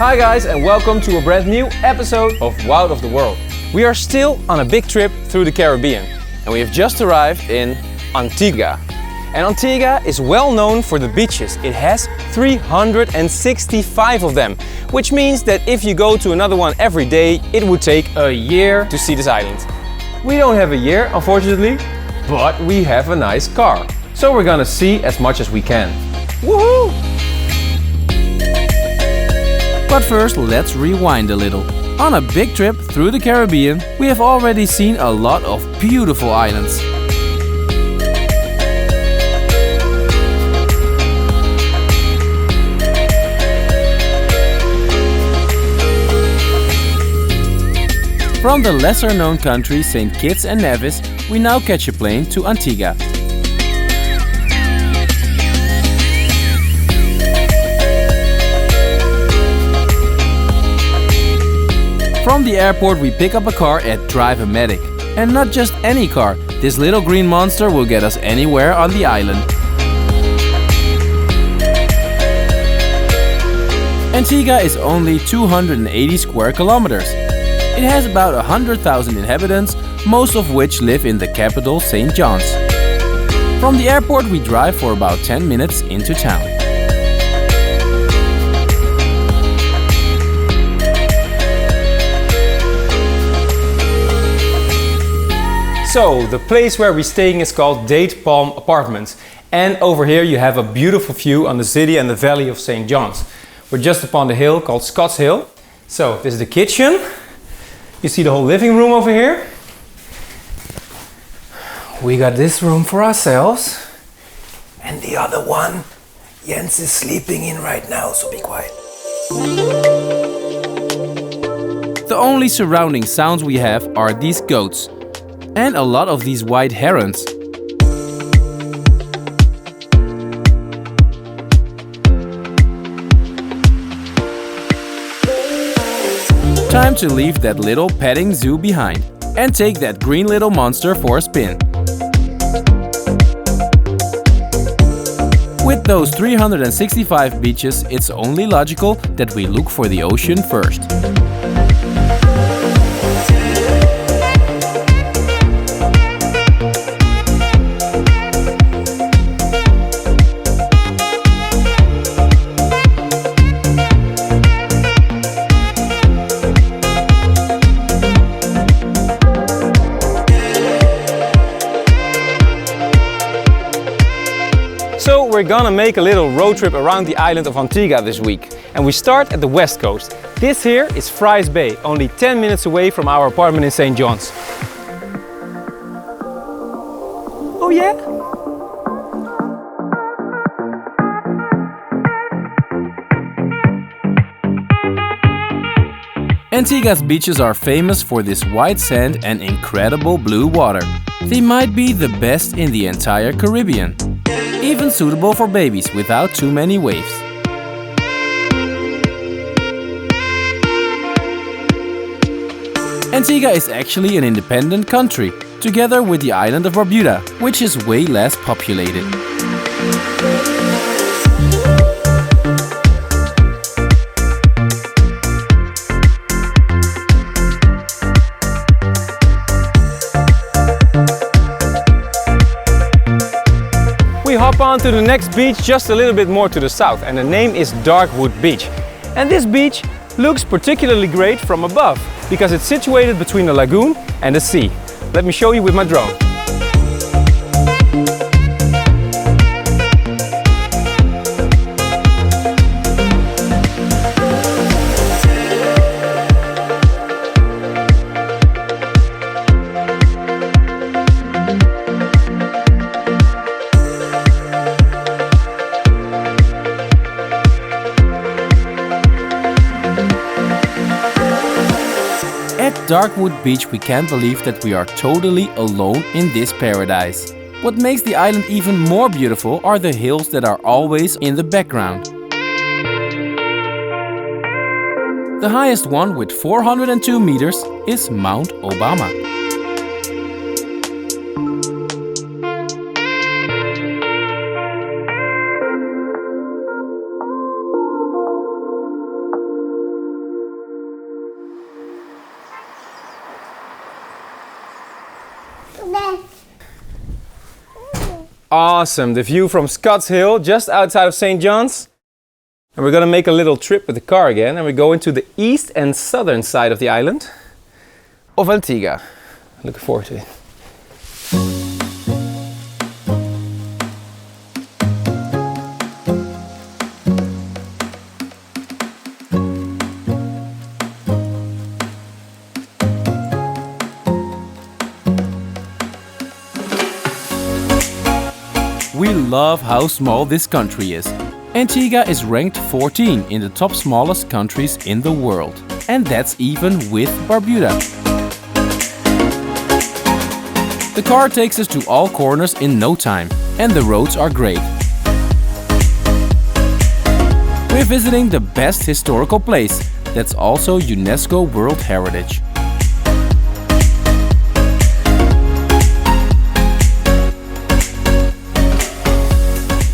Hi guys, and welcome to a brand new episode of Wild of the World. We are still on a big trip through the Caribbean and we have just arrived in Antigua. And Antigua is well known for the beaches. It has 365 of them, which means that if you go to another one every day, it would take a year to see this island. We don't have a year, unfortunately, but we have a nice car. So we're gonna see as much as we can. Woohoo! But first, let's rewind a little. On a big trip through the Caribbean, we have already seen a lot of beautiful islands. From the lesser-known country St. Kitts and Nevis, we now catch a plane to Antigua. From the airport we pick up a car at Drive-O-Matic. And not just any car, this little green monster will get us anywhere on the island. Antigua is only 280 square kilometers. It has about 100,000 inhabitants, most of which live in the capital St. John's. From the airport we drive for about 10 minutes into town. So, the place where we're staying is called Date Palm Apartments. And over here you have a beautiful view on the city and the valley of St. John's. We're just upon the hill called Scott's Hill. So, this is the kitchen. You see the whole living room over here. We got this room for ourselves. And the other one, Jens is sleeping in right now, so be quiet. The only surrounding sounds we have are these goats. And a lot of these white herons. Time to leave that little petting zoo behind and take that green little monster for a spin. With those 365 beaches, it's only logical that we look for the ocean first. So we're gonna make a little road trip around the island of Antigua this week. And we start at the west coast. This here is Ffrys Bay, only 10 minutes away from our apartment in St. John's. Oh yeah? Antigua's beaches are famous for this white sand and incredible blue water. They might be the best in the entire Caribbean. Even suitable for babies without too many waves. Antigua is actually an independent country, together with the island of Barbuda, which is way less populated. We hop on to the next beach just a little bit more to the south, and the name is Darkwood Beach. And this beach looks particularly great from above because it's situated between the lagoon and the sea. Let me show you with my drone. At Darkwood Beach we can't believe that we are totally alone in this paradise. What makes the island even more beautiful are the hills that are always in the background. The highest one, with 402 meters, is Mount Obama. Awesome, the view from Scott's Hill, just outside of St. John's. And we're gonna make a little trip with the car again, and we go into the east and southern side of the island of Antigua. Looking forward to it. We love how small this country is. Antigua is ranked 14 in the top smallest countries in the world. And that's even with Barbuda. The car takes us to all corners in no time, and the roads are great. We're visiting the best historical place that's also UNESCO World Heritage.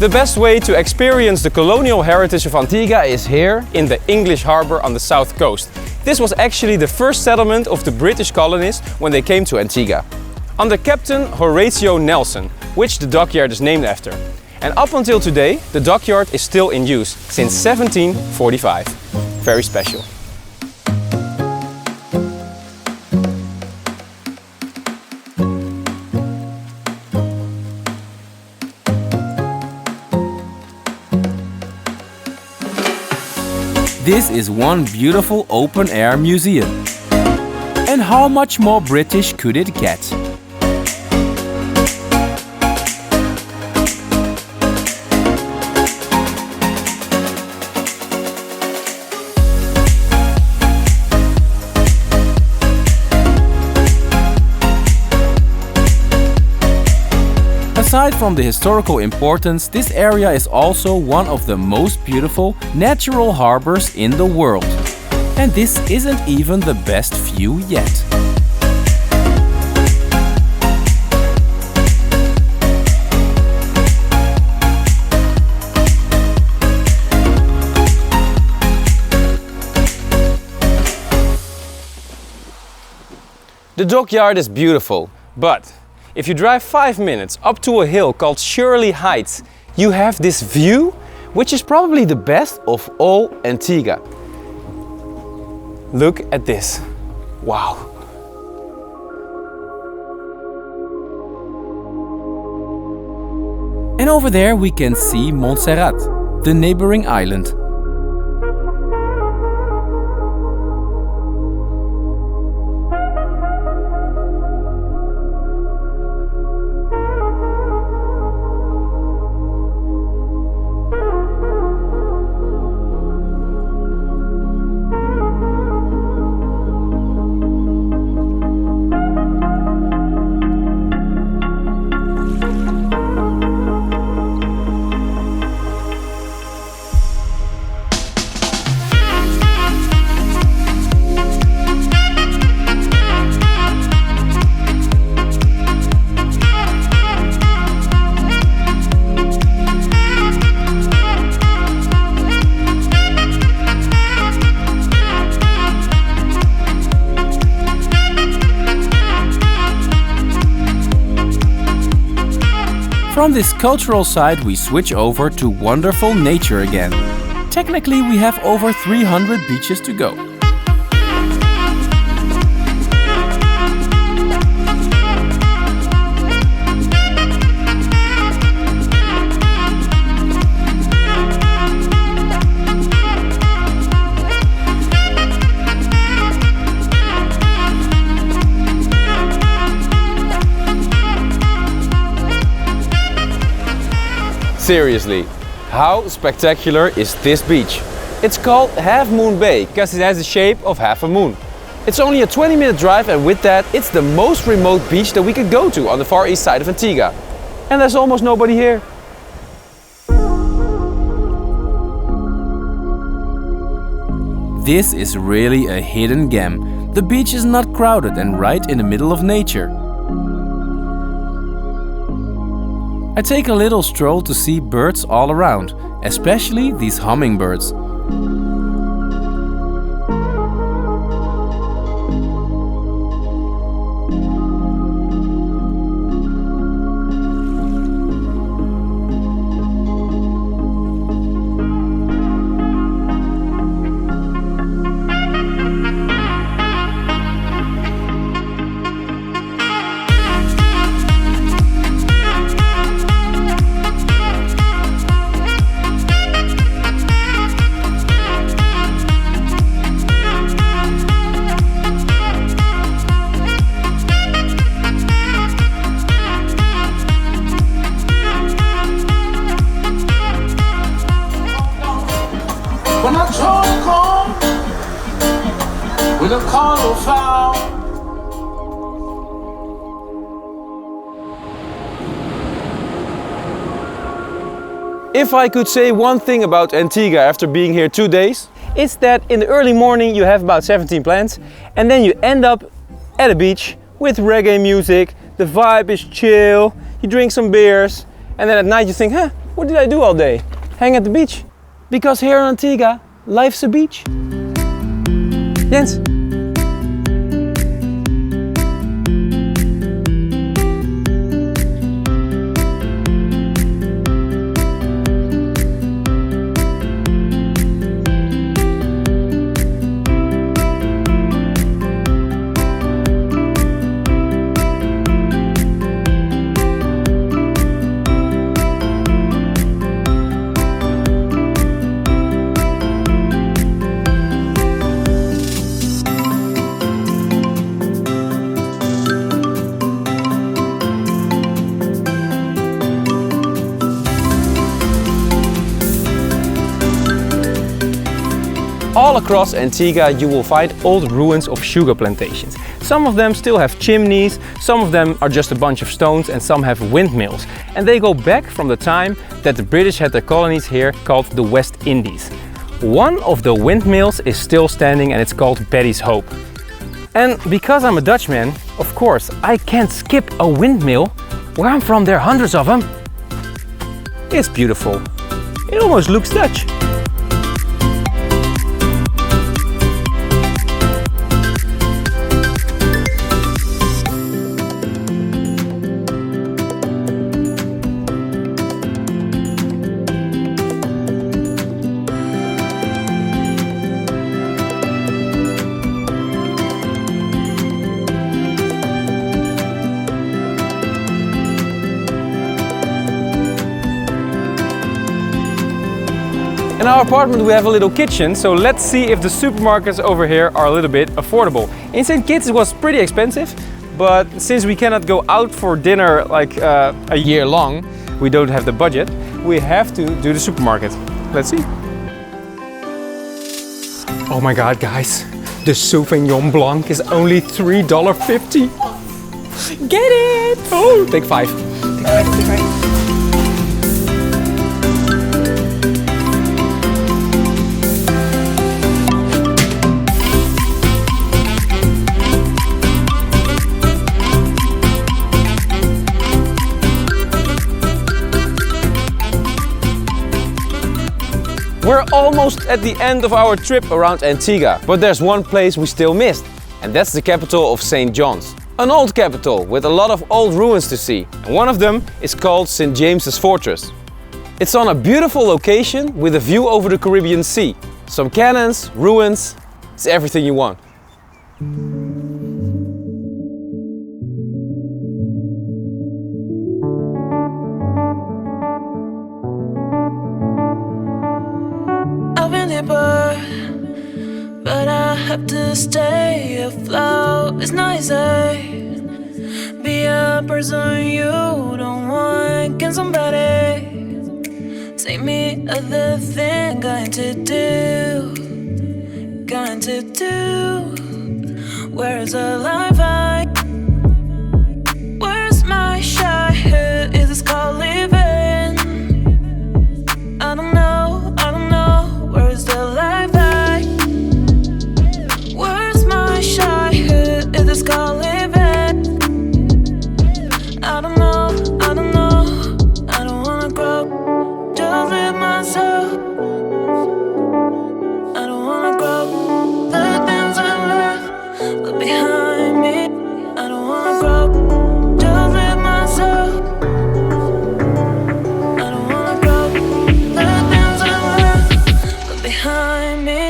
The best way to experience the colonial heritage of Antigua is here in the English Harbour on the south coast. This was actually the first settlement of the British colonists when they came to Antigua, under Captain Horatio Nelson, which the dockyard is named after. And up until today, the dockyard is still in use since 1745. Very special. This is one beautiful open-air museum. And how much more British could it get? Aside from the historical importance, this area is also one of the most beautiful natural harbors in the world. And this isn't even the best view yet. The dockyard is beautiful, but if you drive 5 minutes up to a hill called Shirley Heights, you have this view, which is probably the best of all Antigua. Look at this. Wow. And over there we can see Montserrat, the neighboring island. From this cultural side we switch over to wonderful nature again. Technically we have over 300 beaches to go. Seriously, how spectacular is this beach? It's called Half Moon Bay because it has the shape of half a moon. It's only a 20-minute drive, and with that it's the most remote beach that we could go to on the far east side of Antigua. And there's almost nobody here. This is really a hidden gem. The beach is not crowded and right in the middle of nature. I take a little stroll to see birds all around, especially these hummingbirds. with a cauliflower. If I could say one thing about Antigua after being here 2 days, it's that in the early morning you have about 17 plants and then you end up at a beach with reggae music, the vibe is chill, you drink some beers and then at night you think, huh, what did I do all day? Hang at the beach. Because here in Antigua, life's a beach. Jens. All across Antigua you will find old ruins of sugar plantations. Some of them still have chimneys, some of them are just a bunch of stones and some have windmills. And they go back from the time that the British had their colonies here called the West Indies. One of the windmills is still standing and it's called Betty's Hope. And because I'm a Dutchman, of course, I can't skip a windmill. Where I'm from there are hundreds of them. It's beautiful. It almost looks Dutch. In our apartment we have a little kitchen, so let's see if the supermarkets over here are a little bit affordable. In St. Kitts it was pretty expensive, but since we cannot go out for dinner like a year long, we don't have the budget, we have to do the supermarket. Let's see. Oh my god guys, the Sauvignon Blanc is only $3.50. Get it! Oh, take 5. Take 5. We're almost at the end of our trip around Antigua, but there's one place we still missed, and that's the capital of St. John's. An old capital with a lot of old ruins to see, and one of them is called St. James's Fortress. It's on a beautiful location with a view over the Caribbean Sea. Some cannons, ruins, it's everything you want. But I have to stay afloat. It's not easy. Be a person you don't want. Can somebody take me other thing? Going to do. Where's the life I? Where's my childhood? Is this called living? I don't know. Where's the life I? Where's my childhood? Is this called living? I don't know. I don't wanna grow. Just live myself. I don't wanna grow. The things I left look behind me. I don't wanna grow. Just live myself. I don't wanna grow. The things I left look behind me.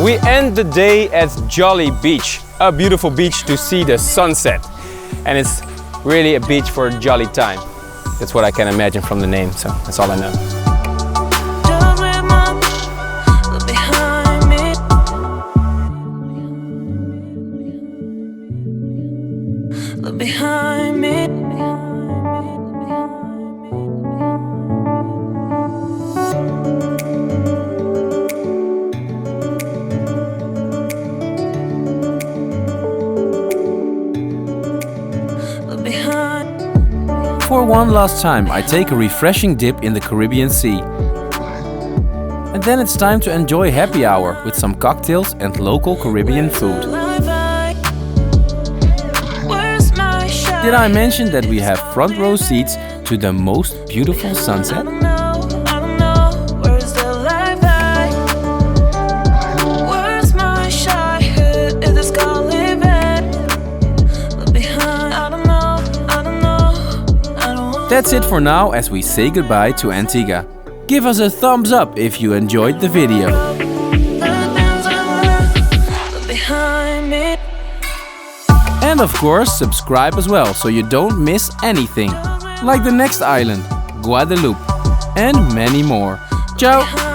We end the day at Jolly Beach, a beautiful beach to see the sunset. And it's really a beach for a jolly time. That's what I can imagine from the name, so that's all I know. Look behind me. for one last time, I take a refreshing dip in the Caribbean Sea. And then it's time to enjoy happy hour with some cocktails and local Caribbean food. Did I mention that we have front row seats to the most beautiful sunset? That's it for now as we say goodbye to Antigua. Give us a thumbs up if you enjoyed the video. And of course, subscribe as well so you don't miss anything. Like the next island, Guadeloupe, and many more. Ciao!